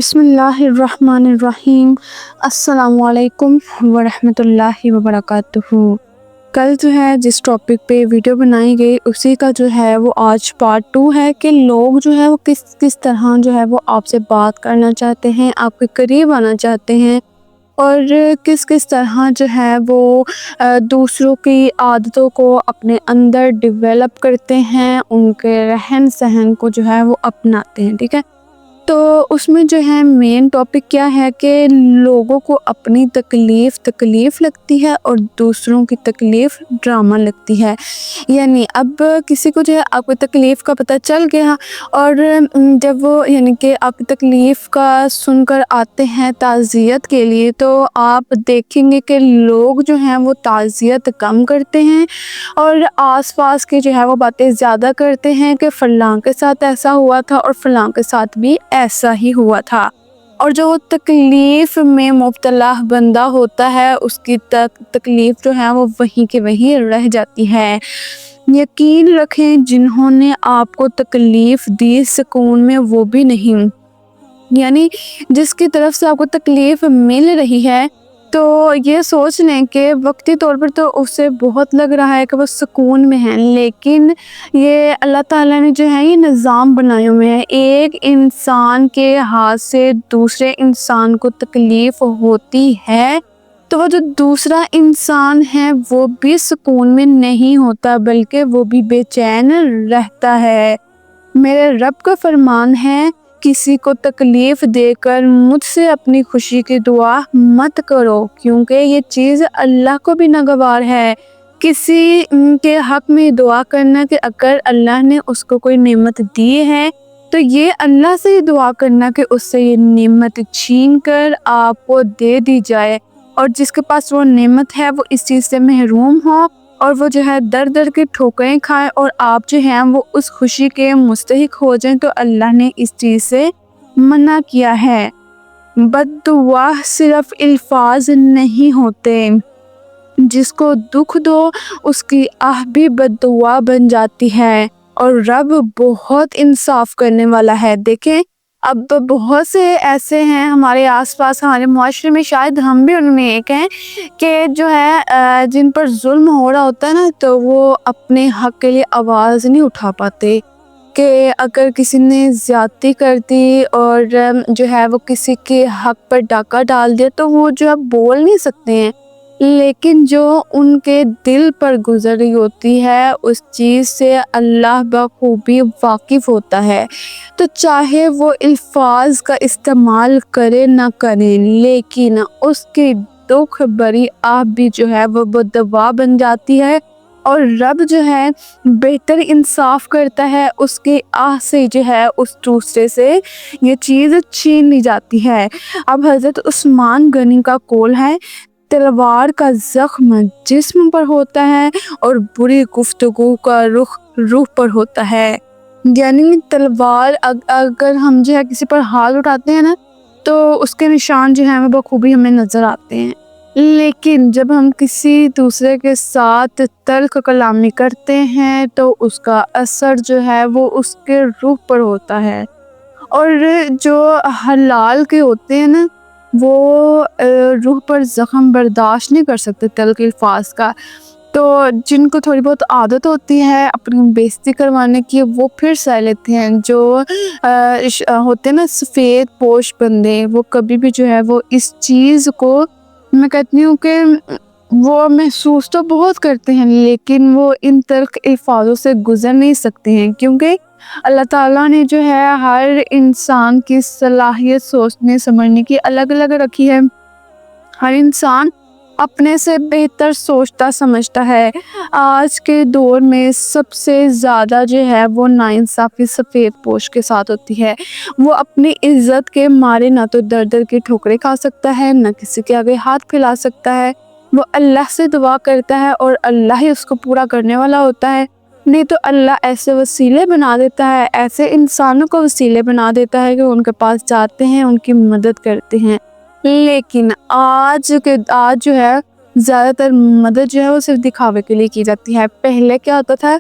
بسم اللہ الرحمن الرحیم۔ السلام علیکم ورحمۃ اللہ وبرکاتہ۔ کل جو ہے جس ٹاپک پہ ویڈیو بنائی گئی اسی کا جو ہے وہ آج پارٹ 2 ہے کہ لوگ جو ہے وہ کس طرح جو ہے وہ آپ سے بات کرنا چاہتے ہیں، آپ کے قریب آنا چاہتے ہیں، اور کس طرح جو ہے وہ دوسروں کی عادتوں کو اپنے اندر ڈیولپ کرتے ہیں، ان کے رہن سہن کو جو ہے وہ اپناتے ہیں۔ ٹھیک ہے، تو اس میں جو ہے مین ٹاپک کیا ہے کہ لوگوں کو اپنی تکلیف لگتی ہے اور دوسروں کی تکلیف ڈرامہ لگتی ہے۔ یعنی اب کسی کو جو ہے آپ کی تکلیف کا پتہ چل گیا، اور جب وہ یعنی کہ آپ کی تکلیف کا سن کر آتے ہیں تعزیت کے لیے، تو آپ دیکھیں گے کہ لوگ جو ہیں وہ تعزیت کم کرتے ہیں اور آس پاس کی جو ہے وہ باتیں زیادہ کرتے ہیں کہ فلاں کے ساتھ ایسا ہوا تھا اور فلاں کے ساتھ بھی ایسا ہی ہوا تھا۔ اور جو تکلیف میں مبتلا بندہ ہوتا ہے اس کی تکلیف جو ہے وہ وہیں کے وہیں رہ جاتی ہے۔ یقین رکھیں جنہوں نے آپ کو تکلیف دی سکون میں وہ بھی نہیں، یعنی جس کی طرف سے آپ کو تکلیف مل رہی ہے تو یہ سوچ لیں کہ وقتی طور پر تو اسے بہت لگ رہا ہے کہ وہ سکون میں ہیں، لیکن یہ اللہ تعالیٰ نے جو ہے یہ نظام بنائے ہوئے ہیں۔ ایک انسان کے ہاتھ سے دوسرے انسان کو تکلیف ہوتی ہے تو وہ جو دوسرا انسان ہے وہ بھی سکون میں نہیں ہوتا بلکہ وہ بھی بے چین رہتا ہے۔ میرے رب کا فرمان ہے، کسی کو تکلیف دے کر مجھ سے اپنی خوشی کی دعا مت کرو، کیونکہ یہ چیز اللہ کو بھی ناگوار ہے۔ کسی کے حق میں دعا کرنا کہ اگر اللہ نے اس کو کوئی نعمت دی ہے تو یہ اللہ سے دعا کرنا کہ اس سے یہ نعمت چھین کر آپ کو دے دی جائے، اور جس کے پاس وہ نعمت ہے وہ اس چیز سے محروم ہو اور وہ جو ہے در کی ٹھوکریں کھائے اور آپ جو ہیں وہ اس خوشی کے مستحق ہو جائیں، تو اللہ نے اس چیز سے منع کیا ہے۔ بد دعا صرف الفاظ نہیں ہوتے، جس کو دکھ دو اس کی آہ بھی بد دعا بن جاتی ہے، اور رب بہت انصاف کرنے والا ہے۔ دیکھیں اب بہت سے ایسے ہیں ہمارے آس پاس، ہمارے معاشرے میں، شاید ہم بھی ان میں ایک ہیں کہ جو ہے جن پر ظلم ہو رہا ہوتا ہے نا تو وہ اپنے حق کے لیے آواز نہیں اٹھا پاتے، کہ اگر کسی نے زیادتی کر دی اور جو ہے وہ کسی کے حق پر ڈاکہ ڈال دیا تو وہ جو ہے بول نہیں سکتے ہیں، لیکن جو ان کے دل پر گزر رہی ہوتی ہے اس چیز سے اللہ بخوبی واقف ہوتا ہے۔ تو چاہے وہ الفاظ کا استعمال کرے نہ کرے، لیکن اس کی دکھ بری آہ بھی جو ہے وہ بددعا بن جاتی ہے، اور رب جو ہے بہتر انصاف کرتا ہے، اس کی آہ سے جو ہے اس دوسرے سے یہ چیز چھین لی جاتی ہے۔ اب حضرت عثمان غنی کا قول ہے، تلوار کا زخم جسم پر ہوتا ہے اور بری گفتگو کا رخ روح پر ہوتا ہے۔ یعنی تلوار اگر ہم جو ہے کسی پر ہاتھ اٹھاتے ہیں نا تو اس کے نشان جو ہیں وہ بخوبی ہمیں نظر آتے ہیں، لیکن جب ہم کسی دوسرے کے ساتھ تلخ کلامی کرتے ہیں تو اس کا اثر جو ہے وہ اس کے روح پر ہوتا ہے۔ اور جو حلال کے ہوتے ہیں نا وہ روح پر زخم برداشت نہیں کر سکتے تلخ الفاظ کا، تو جن کو تھوڑی بہت عادت ہوتی ہے اپنی بےزتی کروانے کی وہ پھر سہ لیتے ہیں۔ جو ہوتے ہیں نا سفید پوش بندے، وہ کبھی بھی جو ہے وہ اس چیز کو میں کہتی ہوں کہ وہ محسوس تو بہت کرتے ہیں لیکن وہ ان تلخ الفاظوں سے گزر نہیں سکتے ہیں، کیونکہ اللہ تعالیٰ نے جو ہے ہر انسان کی صلاحیت سوچنے سمجھنے کی الگ الگ رکھی ہے۔ ہر انسان اپنے سے بہتر سوچتا سمجھتا ہے۔ آج کے دور میں سب سے زیادہ جو ہے وہ ناانصافی سفید پوش کے ساتھ ہوتی ہے۔ وہ اپنی عزت کے مارے نہ تو در کی ٹھوکریں کھا سکتا ہے، نہ کسی کے آگے ہاتھ پھیلا سکتا ہے۔ وہ اللہ سے دعا کرتا ہے اور اللہ ہی اس کو پورا کرنے والا ہوتا ہے، نہیں تو اللہ ایسے وسیلے بنا دیتا ہے، ایسے انسانوں کو وسیلے بنا دیتا ہے کہ ان کے پاس جاتے ہیں، ان کی مدد کرتے ہیں۔ لیکن آج جو ہے زیادہ تر مدد جو ہے وہ صرف دکھاوے کے لیے کی جاتی ہے۔ پہلے کیا ہوتا تھا،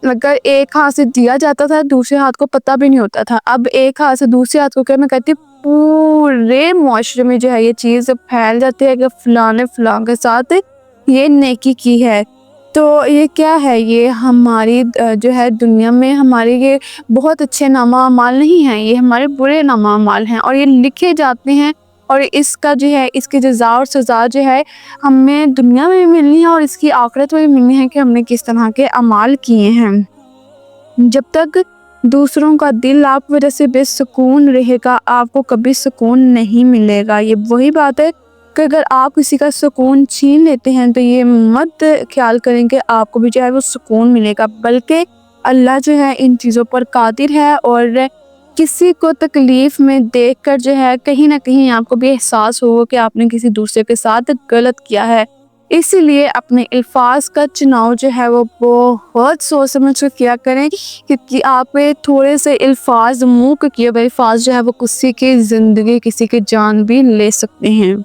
اگر ایک ہاتھ سے دیا جاتا تھا دوسرے ہاتھ کو پتہ بھی نہیں ہوتا تھا، اب ایک ہاتھ سے دوسرے ہاتھ کو کیا میں کہتی پورے معاشرے میں جو ہے یہ چیز پھیل جاتی ہے کہ فلاں نے فلاں کے ساتھ یہ نیکی کی ہے۔ تو یہ کیا ہے، یہ ہماری جو ہے دنیا میں ہمارے یہ بہت اچھے نامہ اعمال نہیں ہیں، یہ ہمارے برے نامہ اعمال ہیں، اور یہ لکھے جاتے ہیں، اور اس کا جو ہے اس کی جزا اور سزا جو ہے ہمیں دنیا میں بھی ملنی ہے اور اس کی آخرت میں بھی ملنی ہے کہ ہم نے کس طرح کے اعمال کیے ہیں۔ جب تک دوسروں کا دل آپ وجہ سے بے سکون رہے گا، آپ کو کبھی سکون نہیں ملے گا۔ یہ وہی بات ہے کہ اگر آپ کسی کا سکون چھین لیتے ہیں تو یہ مت خیال کریں کہ آپ کو بھی جو ہے وہ سکون ملے گا، بلکہ اللہ جو ہے ان چیزوں پر قادر ہے، اور کسی کو تکلیف میں دیکھ کر جو ہے کہیں نہ کہیں آپ کو بھی احساس ہوگا کہ آپ نے کسی دوسرے کے ساتھ غلط کیا ہے۔ اسی لیے اپنے الفاظ کا چناؤ جو ہے وہ بہت سوچ سمجھ کر کیا کریں، کیونکہ آپ تھوڑے سے الفاظ، منہ کے کیے ہوئے الفاظ جو ہے وہ کسی کی زندگی، کسی کی جان بھی لے سکتے ہیں۔